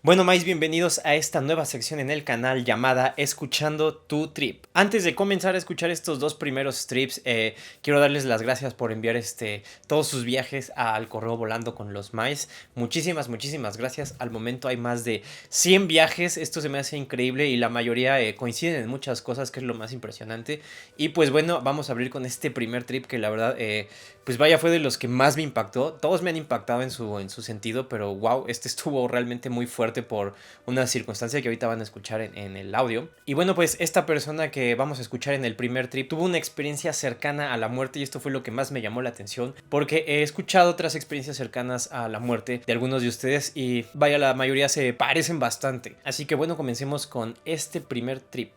Bueno, más bienvenidos a esta nueva sección en el canal llamada Escuchando tu Trip. Antes de comenzar a escuchar estos dos primeros trips, quiero darles las gracias por enviar todos sus viajes al correo volando con los Mais. Muchísimas gracias. Al momento hay más de 100 viajes. Esto se me hace increíble y la mayoría coinciden en muchas cosas, que es lo más impresionante. Y pues bueno, vamos a abrir con este primer trip que la verdad, pues vaya, fue de los que más me impactó. Todos me han impactado en su sentido, pero wow, este estuvo realmente muy fuerte por una circunstancia que ahorita van a escuchar en el audio. Y bueno, pues esta persona que vamos a escuchar en el primer trip tuvo una experiencia cercana a la muerte, y esto fue lo que más me llamó la atención, porque he escuchado otras experiencias cercanas a la muerte de algunos de ustedes y vaya, la mayoría se parecen bastante. Así que bueno, comencemos con este primer trip.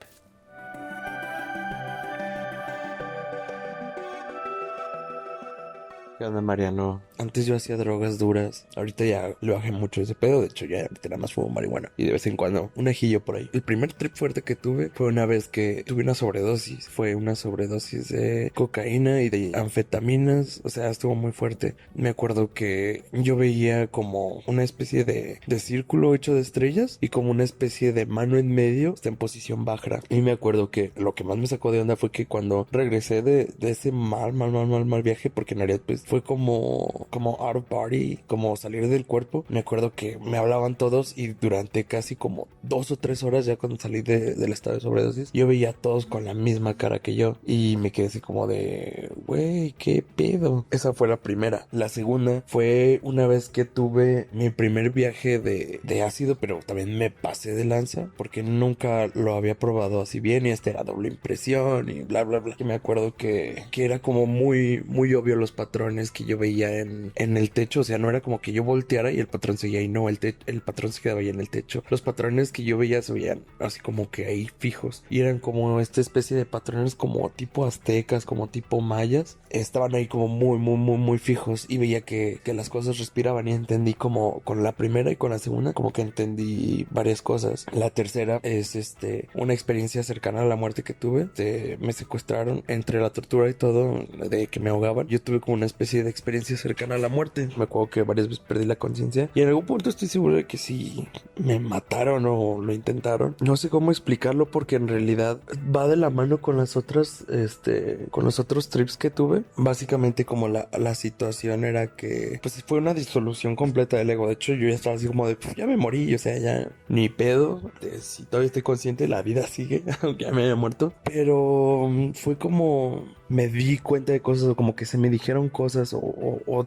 ¿Qué onda, Mariano? Antes yo hacía drogas duras. Ahorita ya lo bajé mucho ese pedo. De hecho, ya ahorita nada más fumo marihuana. Y de vez en cuando un ajillo por ahí. El primer trip fuerte que tuve fue una vez que tuve una sobredosis. Fue una sobredosis de cocaína y de anfetaminas. O sea, estuvo muy fuerte. Me acuerdo que yo veía como una especie de círculo hecho de estrellas y como una especie de mano en medio, está en posición baja. Y me acuerdo que lo que más me sacó de onda fue que cuando regresé de ese mal viaje, porque en realidad pues fue como out of body, como salir del cuerpo. Me acuerdo que me hablaban todos y durante casi como 2 o 3 horas, ya cuando salí del estado de sobredosis, yo veía a todos con la misma cara que yo y me quedé así como de, güey, qué pedo. Esa fue la primera. La segunda fue una vez que tuve mi primer viaje de ácido, pero también me pasé de lanza porque nunca lo había probado así bien y era doble impresión y bla bla bla. Y me acuerdo que era como muy obvio los patrones que yo veía en el techo. O sea, no era como que yo volteara y el patrón seguía ahí, no, el patrón se quedaba ahí en el techo. Los patrones que yo veía se veían así como que ahí fijos y eran como esta especie de patrones como tipo aztecas, como tipo mayas. Estaban ahí como muy fijos y veía que las cosas respiraban, y entendí como con la primera y con la segunda como que entendí varias cosas. La tercera es una experiencia cercana a la muerte que tuve. Me secuestraron entre la tortura y todo, de que me ahogaban. Yo tuve como una especie de experiencia cercana a la muerte. Me acuerdo que varias veces perdí la conciencia y en algún punto estoy seguro de que sí me mataron o lo intentaron. No sé cómo explicarlo porque en realidad va de la mano con las otras, con los otros trips que tuve. Básicamente como la situación era que pues fue una disolución completa del ego. De hecho yo ya estaba así como de, "Puf, ya me morí, o sea, ya ni pedo. Si todavía estoy consciente, la vida sigue, aunque ya me haya muerto. Pero fue como me di cuenta de cosas, o como que se me dijeron cosas, o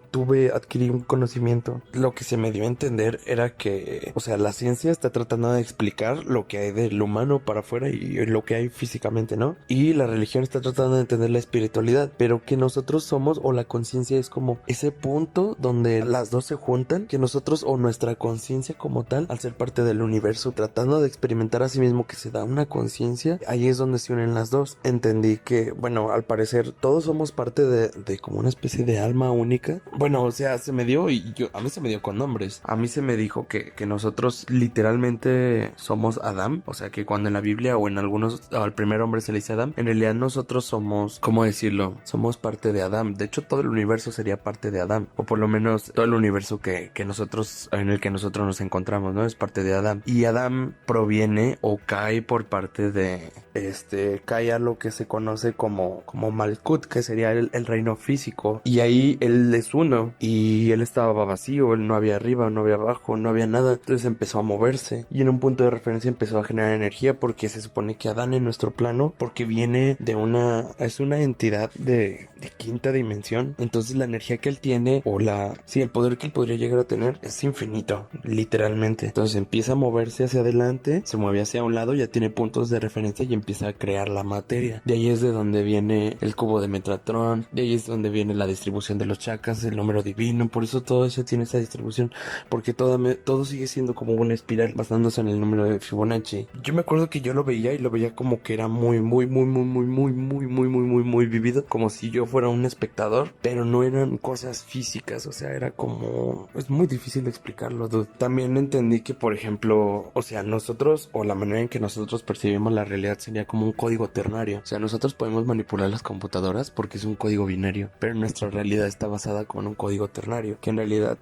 adquirí un conocimiento. Lo que se me dio a entender era que, o sea, la ciencia está tratando de explicar lo que hay del humano para afuera y lo que hay físicamente, ¿no? Y la religión está tratando de entender la espiritualidad, pero que nosotros somos, o la conciencia es como ese punto donde las dos se juntan, que nosotros o nuestra conciencia como tal, al ser parte del universo, tratando de experimentar a sí mismo que se da una conciencia, ahí es donde se unen las dos. Entendí que, bueno, al parecer todos somos parte de como una especie de alma única. Bueno, o sea, se me dio, y a mí se me dio con nombres. A mí se me dijo que nosotros literalmente somos Adán. O sea, que cuando en la Biblia o en algunos, al primer hombre se le dice Adán, en realidad nosotros somos, ¿cómo decirlo? Somos parte de Adán. De hecho, todo el universo sería parte de Adán, o por lo menos todo el universo que nosotros, en el que nosotros nos encontramos, ¿no? Es parte de Adán. Y Adán proviene o cae por parte de, cae a lo que se conoce como Malkut, que sería el reino físico. Y ahí él es uno y él estaba vacío, él no había arriba, no había abajo, no había nada. Entonces empezó a moverse y en un punto de referencia empezó a generar energía, porque se supone que Adán en nuestro plano, porque viene de es una entidad de quinta dimensión. Entonces la energía que él tiene, sí, el poder que él podría llegar a tener es infinito, literalmente. Entonces empieza a moverse hacia adelante, se mueve hacia un lado, ya tiene puntos de referencia y empieza a crear la materia. De ahí es de donde viene el cubo de Metatron, de ahí es donde viene la distribución de los chakras, el número divino. Por eso todo eso tiene esa distribución, porque todo sigue siendo como una espiral basándose en el número de Fibonacci. Yo me acuerdo que yo lo veía y lo veía como que era muy vivido, como si yo fuera un espectador, pero no eran cosas físicas. O sea, era como, es muy difícil de explicarlo, dude. También entendí que, por ejemplo, o sea, nosotros, o la manera en que nosotros percibimos la realidad sería como un código ternario. O sea, nosotros podemos manipularlas como computadoras porque es un código binario, pero nuestra realidad está basada como en un código ternario, que en realidad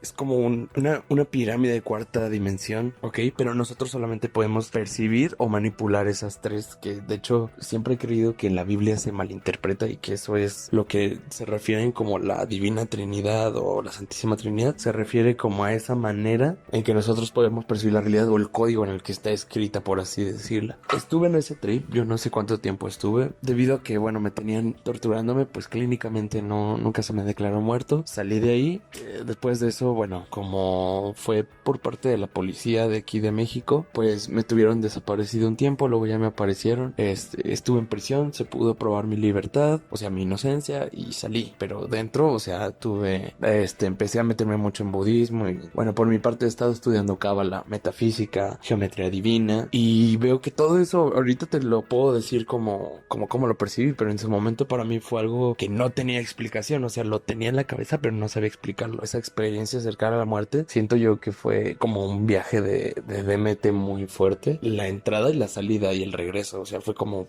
es como una pirámide de cuarta dimensión, ¿ok? Pero nosotros solamente podemos percibir o manipular esas tres, que de hecho siempre he creído que en la Biblia se malinterpreta y que eso es lo que se refieren como la Divina Trinidad o la Santísima Trinidad, se refiere como a esa manera en que nosotros podemos percibir la realidad o el código en el que está escrita, por así decirla. Estuve en ese trip, yo no sé cuánto tiempo estuve, debido a que, bueno, me tenían torturándome, pues clínicamente nunca se me declaró muerto. Salí de ahí, después de eso, bueno, como fue por parte de la policía de aquí de México, pues me tuvieron desaparecido un tiempo, luego ya me aparecieron, estuve en prisión, se pudo probar mi libertad, o sea, mi inocencia, y salí, pero dentro, o sea, empecé a meterme mucho en budismo y, bueno, por mi parte he estado estudiando cábala, metafísica, geometría divina, y veo que todo eso ahorita te lo puedo decir como lo percibí, pero en su momento para mí fue algo que no tenía explicación, o sea, lo tenía en la cabeza pero no sabía explicarlo. Esa experiencia cercana a la muerte, siento yo que fue como un viaje de DMT muy fuerte, la entrada y la salida y el regreso, o sea, fue como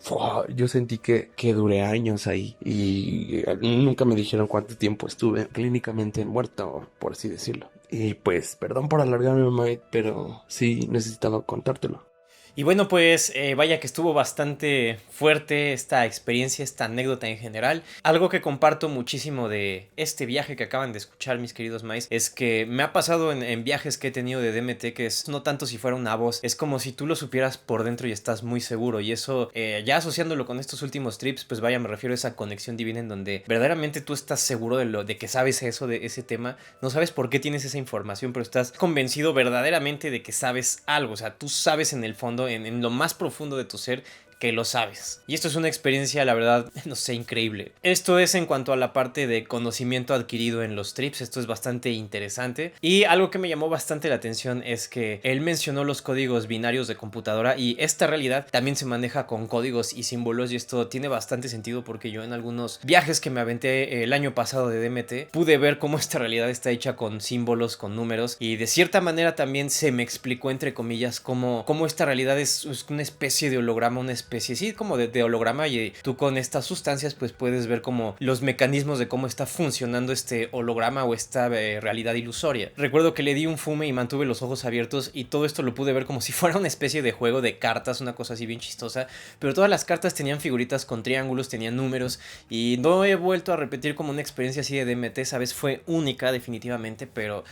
yo sentí que duré años ahí y nunca me dijeron cuánto tiempo estuve clínicamente muerto, por así decirlo. Y pues, perdón por alargarme, Mike, pero sí necesitaba contártelo. Y bueno, pues vaya que estuvo bastante fuerte esta experiencia, esta anécdota en general. Algo que comparto muchísimo de este viaje que acaban de escuchar, mis queridos maíz, es que me ha pasado en viajes que he tenido de DMT, que es no tanto si fuera una voz, es como si tú lo supieras por dentro y estás muy seguro. Y eso, ya asociándolo con estos últimos trips, pues vaya, me refiero a esa conexión divina en donde verdaderamente tú estás seguro de que sabes eso, de ese tema. No sabes por qué tienes esa información, pero estás convencido verdaderamente de que sabes algo. O sea, tú sabes en el fondo, en lo más profundo de tu ser, que lo sabes. Y esto es una experiencia, la verdad, no sé, increíble. Esto es en cuanto a la parte de conocimiento adquirido en los trips. Esto es bastante interesante. Y algo que me llamó bastante la atención es que él mencionó los códigos binarios de computadora, y esta realidad también se maneja con códigos y símbolos, y esto tiene bastante sentido porque yo en algunos viajes que me aventé el año pasado de DMT pude ver cómo esta realidad está hecha con símbolos, con números, y de cierta manera también se me explicó, entre comillas, cómo esta realidad es una especie de holograma, una especie, sí, como de holograma, y tú con estas sustancias pues puedes ver como los mecanismos de cómo está funcionando este holograma o esta realidad ilusoria. Recuerdo que le di un fume y mantuve los ojos abiertos, y todo esto lo pude ver como si fuera una especie de juego de cartas, una cosa así bien chistosa, pero todas las cartas tenían figuritas con triángulos, tenían números, y no he vuelto a repetir como una experiencia así de DMT. Esa vez fue única definitivamente, pero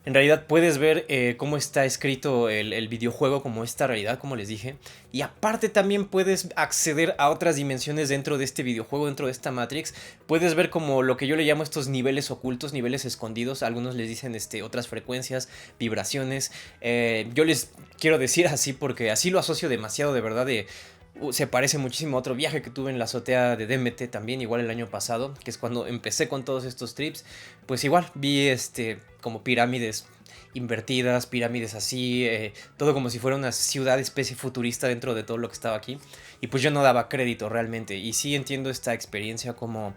en realidad puedes ver cómo está escrito el videojuego, como esta realidad, como les dije. Y aparte también puedes acceder a otras dimensiones dentro de este videojuego, dentro de esta Matrix. Puedes ver como lo que yo le llamo estos niveles ocultos, niveles escondidos. Algunos les dicen otras frecuencias, vibraciones. Yo les quiero decir así porque así lo asocio demasiado, de verdad. Se parece muchísimo a otro viaje que tuve en la azotea de DMT también, igual el año pasado, que es cuando empecé con todos estos trips. Pues igual vi como pirámides invertidas, pirámides así, todo como si fuera una ciudad especie futurista dentro de todo lo que estaba aquí. Y pues yo no daba crédito realmente, y sí entiendo esta experiencia como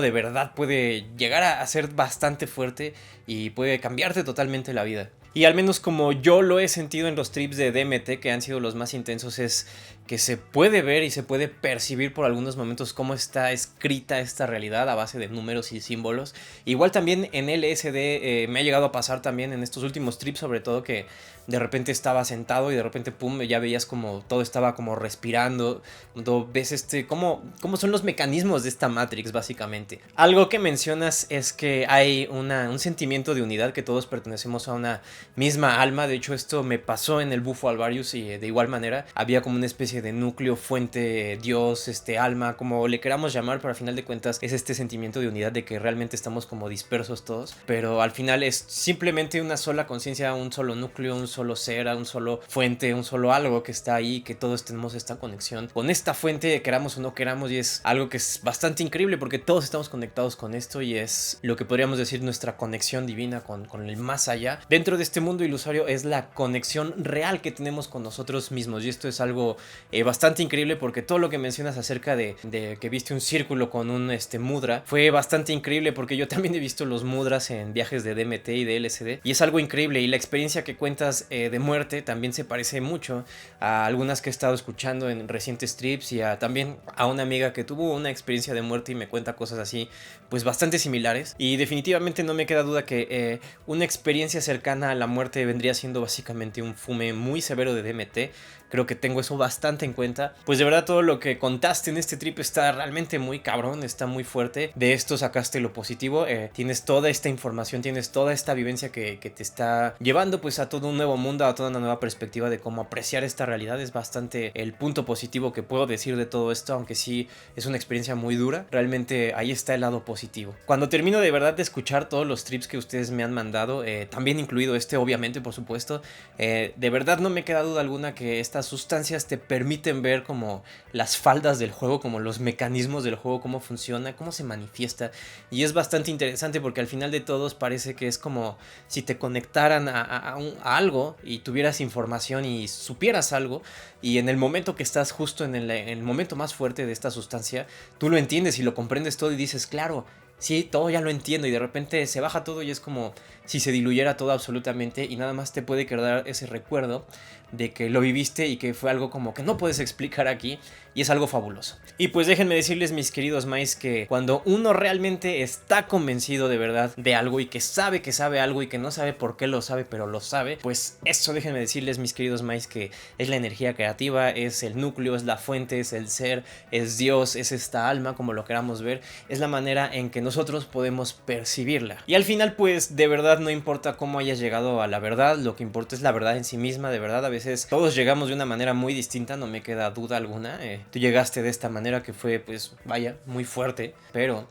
de verdad puede llegar a ser bastante fuerte y puede cambiarte totalmente la vida. Y al menos como yo lo he sentido en los trips de DMT, que han sido los más intensos, es que se puede ver y se puede percibir por algunos momentos cómo está escrita esta realidad a base de números y símbolos. Igual también en LSD me ha llegado a pasar también en estos últimos trips, sobre todo, que de repente estaba sentado y de repente pum, ya veías como todo estaba como respirando. Ves cómo son los mecanismos de esta Matrix, básicamente. Algo que mencionas es que hay un sentimiento de unidad, que todos pertenecemos a una misma alma. De hecho, esto me pasó en el Bufo Alvarius, y de igual manera había como una especie de núcleo, fuente, Dios, alma, como le queramos llamar, pero al final de cuentas es este sentimiento de unidad, de que realmente estamos como dispersos todos, pero al final es simplemente una sola conciencia, un solo núcleo, un solo ser, un solo fuente, un solo algo que está ahí, que todos tenemos esta conexión con esta fuente, queramos o no queramos, y es algo que es bastante increíble porque todos estamos conectados con esto, y es lo que podríamos decir nuestra conexión divina con el más allá. Dentro de este mundo ilusorio es la conexión real que tenemos con nosotros mismos, y esto es algo bastante increíble, porque todo lo que mencionas acerca de que viste un círculo con un mudra fue bastante increíble, porque yo también he visto los mudras en viajes de DMT y de LSD y es algo increíble. Y la experiencia que cuentas de muerte también se parece mucho a algunas que he estado escuchando en recientes trips, y también a una amiga que tuvo una experiencia de muerte y me cuenta cosas así pues bastante similares. Y definitivamente no me queda duda que una experiencia cercana a la muerte vendría siendo básicamente un fume muy severo de DMT. Creo que tengo eso bastante en cuenta. Pues de verdad todo lo que contaste en este trip está realmente muy cabrón, está muy fuerte. De esto sacaste lo positivo. Tienes toda esta información, tienes toda esta vivencia que te está llevando pues a todo un nuevo mundo, a toda una nueva perspectiva de cómo apreciar esta realidad. Es bastante el punto positivo que puedo decir de todo esto, aunque sí es una experiencia muy dura. Realmente ahí está el lado positivo. Cuando termino de verdad de escuchar todos los trips que ustedes me han mandado, también incluido obviamente, por supuesto, de verdad no me queda duda alguna que estas sustancias te permiten ver como las faldas del juego, como los mecanismos del juego, cómo funciona, cómo se manifiesta. Y es bastante interesante porque al final de todos parece que es como si te conectaran a algo y tuvieras información y supieras algo, y en el momento que estás justo en el momento más fuerte de esta sustancia, tú lo entiendes y lo comprendes todo y dices, claro, sí, todo ya lo entiendo, y de repente se baja todo y es como si se diluyera todo absolutamente y nada más te puede quedar ese recuerdo de que lo viviste y que fue algo como que no puedes explicar aquí, y es algo fabuloso. Y pues déjenme decirles, mis queridos mais, que cuando uno realmente está convencido de verdad de algo y que sabe algo y que no sabe por qué lo sabe, pero lo sabe, pues eso, déjenme decirles, mis queridos mais, que es la energía creativa, es el núcleo, es la fuente, es el ser, es Dios, es esta alma, como lo queramos ver, es la manera en que nosotros podemos percibirla. Y al final pues de verdad no importa cómo hayas llegado a la verdad, lo que importa es la verdad en sí misma. De verdad a veces todos llegamos de una manera muy distinta, no me queda duda alguna. Tú llegaste de esta manera que fue pues vaya, muy fuerte, pero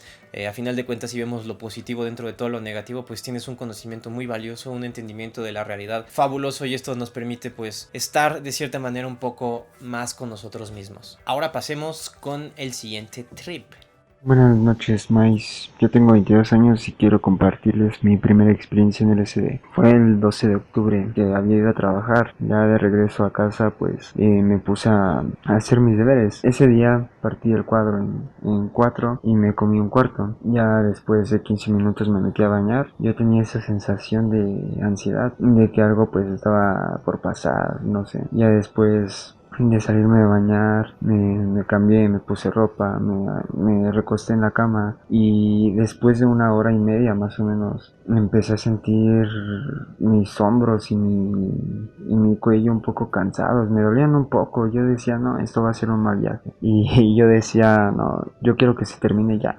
a final de cuentas, si vemos lo positivo dentro de todo lo negativo, pues tienes un conocimiento muy valioso, un entendimiento de la realidad fabuloso, y esto nos permite pues estar de cierta manera un poco más con nosotros mismos. Ahora pasemos con el siguiente trip. Buenas noches, Mais. Yo tengo 22 años y quiero compartirles mi primera experiencia en LSD. Fue el 12 de octubre que había ido a trabajar. Ya de regreso a casa, pues me puse a hacer mis deberes. Ese día partí el cuadro en 4 y me comí un cuarto. Ya después de 15 minutos me metí a bañar. Yo tenía esa sensación de ansiedad, de que algo pues estaba por pasar, no sé. Ya después de salirme de bañar, me cambié, me puse ropa, me recosté en la cama, y después de 1 hora y media más o menos me empecé a sentir mis hombros y mi cuello un poco cansados, me dolían un poco. Yo decía, no, esto va a ser un mal viaje, y yo decía, no, yo quiero que se termine ya.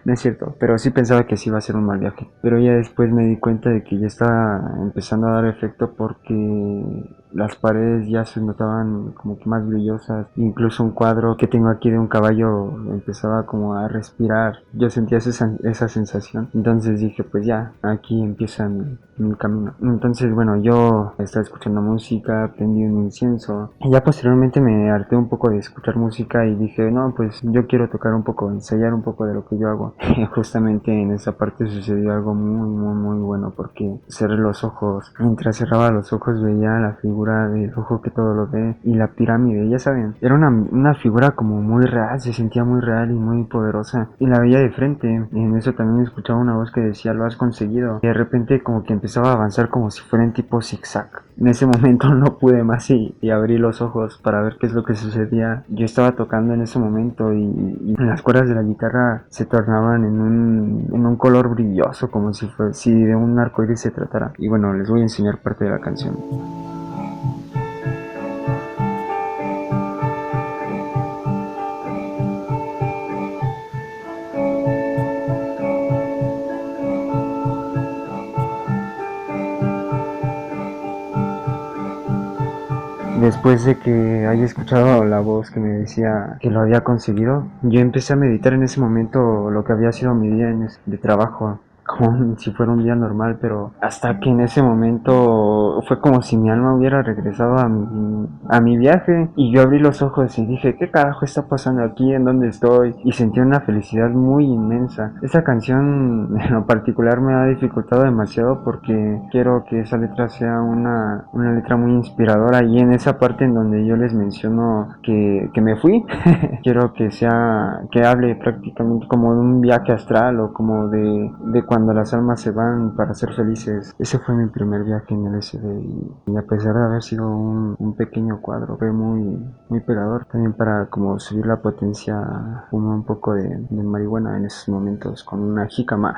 No es cierto, pero sí pensaba que sí iba a ser un mal viaje, pero ya después me di cuenta de que ya estaba empezando a dar efecto, porque las paredes ya se notaban como que más brillosas. Incluso un cuadro que tengo aquí de un caballo empezaba como a respirar. Yo sentía esa sensación. Entonces dije, pues ya, aquí empieza mi camino. Entonces, bueno, yo estaba escuchando música, prendí un incienso. Y ya posteriormente me harté un poco de escuchar música y dije, no, pues yo quiero tocar un poco, ensayar un poco de lo que yo hago. Justamente en esa parte sucedió algo muy, muy, muy bueno, porque cerré los ojos. Mientras cerraba los ojos veía la figura del ojo que todo lo ve y la pirámide, ya saben, era una figura como muy real, se sentía muy real y muy poderosa, y la veía de frente. En eso también escuchaba una voz que decía, lo has conseguido, y de repente como que empezaba a avanzar como si fuera en tipo zigzag. En ese momento no pude más y abrí los ojos para ver qué es lo que sucedía. Yo estaba tocando en ese momento y las cuerdas de la guitarra se tornaban en un color brilloso, como si de un arcoíris se tratara. Y bueno, les voy a enseñar parte de la canción. Después de que haya escuchado la voz que me decía que lo había conseguido, yo empecé a meditar en ese momento lo que había sido mi día de trabajo, como si fuera un día normal, pero hasta que en ese momento fue como si mi alma hubiera regresado a mi viaje, y yo abrí los ojos y dije, ¿qué carajo está pasando aquí? ¿En dónde estoy? Y sentí una felicidad muy inmensa. Esa canción en lo particular me ha dificultado demasiado porque quiero que esa letra sea una letra muy inspiradora, y en esa parte en donde yo les menciono que me fui, quiero que hable prácticamente como de un viaje astral, o como de cuando las almas se van para ser felices. Ese fue mi primer viaje en LSD, y a pesar de haber sido un pequeño cuadro, fue muy pegador. También para como subir la potencia, fumé un poco de marihuana en esos momentos con una jícama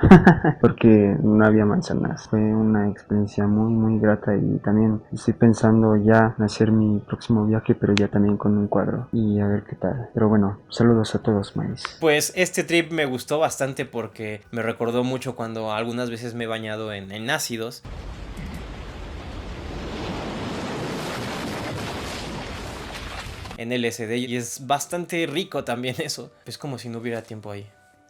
porque no había manzanas. Fue una experiencia muy grata, y también estoy pensando ya en hacer mi próximo viaje, pero ya también con un cuadro, y a ver qué tal. Pero bueno, saludos a todos, maíz. Pues este trip me gustó bastante porque me recordó mucho cuando algunas veces me he bañado en ácidos. En LSD, y es bastante rico también eso. Es como si no hubiera tiempo ahí.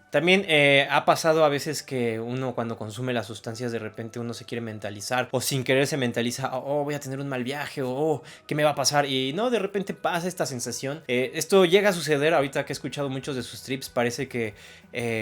También ha pasado a veces que uno cuando consume las sustancias de repente uno se quiere mentalizar, o sin querer se mentaliza, oh, voy a tener un mal viaje, o oh, ¿qué me va a pasar? Y no, de repente pasa esta sensación. Esto llega a suceder ahorita que he escuchado muchos de sus trips, parece que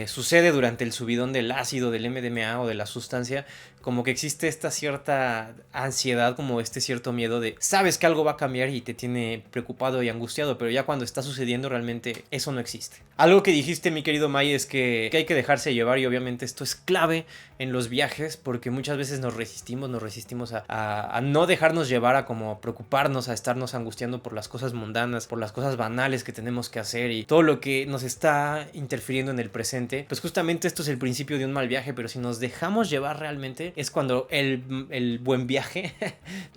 sucede durante el subidón del ácido, del MDMA o de la sustancia, como que existe esta cierta ansiedad, como este cierto miedo de sabes que algo va a cambiar y te tiene preocupado y angustiado, pero ya cuando está sucediendo realmente eso no existe. Algo que dijiste, mi querido May, es que hay que dejarse llevar, y obviamente esto es clave en los viajes porque muchas veces nos resistimos a no dejarnos llevar, a como preocuparnos, a estarnos angustiando por las cosas mundanas, por las cosas banales que tenemos que hacer y todo lo que nos está interfiriendo en el presente. Pues justamente esto es el principio de un mal viaje, pero si nos dejamos llevar realmente es cuando el buen viaje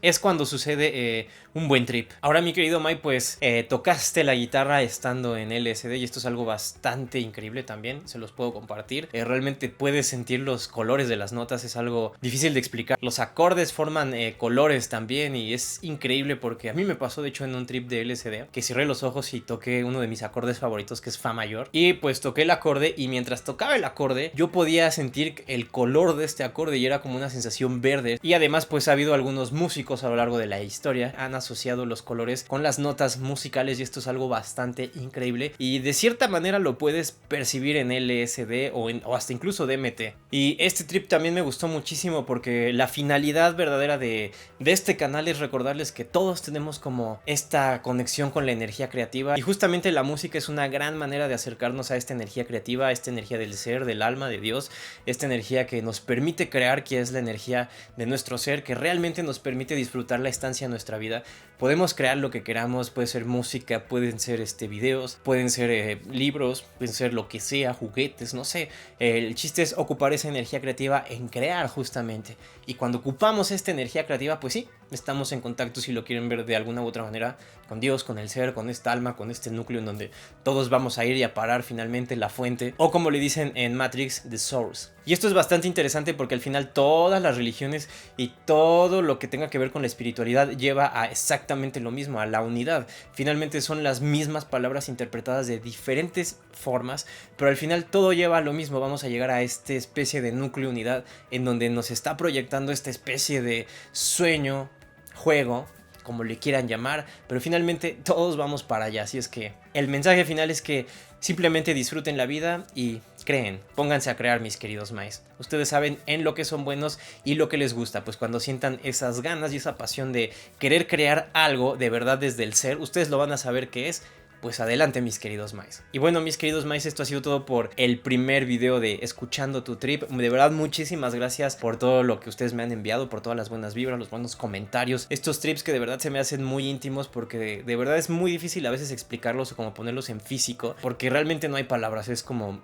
es cuando sucede un buen trip. Ahora, mi querido May, pues tocaste la guitarra estando en LSD, y esto es algo bastante increíble también, se los puedo compartir. Realmente puedes sentir los colores de las notas, es algo difícil de explicar. Los acordes forman colores también, y es increíble porque a mí me pasó de hecho en un trip de LSD que cerré los ojos y toqué uno de mis acordes favoritos, que es Fa mayor, y pues toqué el acorde, y mientras tocaba el acorde yo podía sentir el color de este acorde y era como una sensación verde. Y además pues ha habido algunos músicos a lo largo de la historia han asociado los colores con las notas musicales, y esto es algo bastante increíble, y de cierta manera lo puedes percibir en LSD o hasta incluso DMT. Y este trip también me gustó muchísimo porque la finalidad verdadera de este canal es recordarles que todos tenemos como esta conexión con la energía creativa, y justamente la música es una gran manera de acercarnos a esta energía creativa, a esta energía del ser, del alma, de Dios, esta energía que nos permite crear, que es la energía de nuestro ser, que realmente nos permite disfrutar la estancia en nuestra vida. Podemos crear lo que queramos, puede ser música, pueden ser videos, pueden ser libros, pueden ser lo que sea, juguetes, no sé. El chiste es ocupar esa energía creativa en crear justamente. Y cuando ocupamos esta energía creativa, pues sí, estamos en contacto, si lo quieren ver de alguna u otra manera, con Dios, con el ser, con esta alma, con este núcleo en donde todos vamos a ir y a parar finalmente la fuente, o como le dicen en Matrix, the source. Y esto es bastante interesante porque al final todas las religiones y todo lo que tenga que ver con la espiritualidad lleva a exactamente lo mismo, a la unidad. Finalmente son las mismas palabras interpretadas de diferentes formas, pero al final todo lleva a lo mismo. Vamos a llegar a esta especie de núcleo unidad en donde nos está proyectando esta especie de sueño, juego, como le quieran llamar, pero finalmente todos vamos para allá. Así es que el mensaje final es que simplemente disfruten la vida y creen, pónganse a crear, mis queridos Maes. Ustedes saben en lo que son buenos y lo que les gusta, pues cuando sientan esas ganas y esa pasión de querer crear algo de verdad desde el ser, ustedes lo van a saber qué es. Pues adelante, mis queridos Maes. Y bueno, mis queridos Maes, esto ha sido todo por el primer video de Escuchando tu Trip. De verdad, muchísimas gracias por todo lo que ustedes me han enviado, por todas las buenas vibras, los buenos comentarios. Estos trips que de verdad se me hacen muy íntimos porque de verdad es muy difícil a veces explicarlos o como ponerlos en físico, porque realmente no hay palabras. Es como,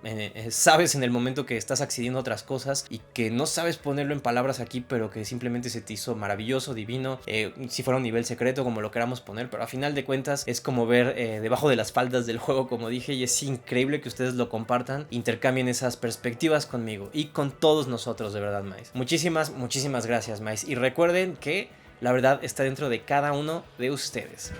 sabes en el momento que estás accediendo a otras cosas y que no sabes ponerlo en palabras aquí, pero que simplemente se te hizo maravilloso, divino, si fuera un nivel secreto, como lo queramos poner, pero a final de cuentas es como ver debajo de las faldas del juego, como dije, y es increíble que ustedes lo compartan, intercambien esas perspectivas conmigo y con todos nosotros, de verdad, Maes. Muchísimas gracias, Maes, y recuerden que la verdad está dentro de cada uno de ustedes.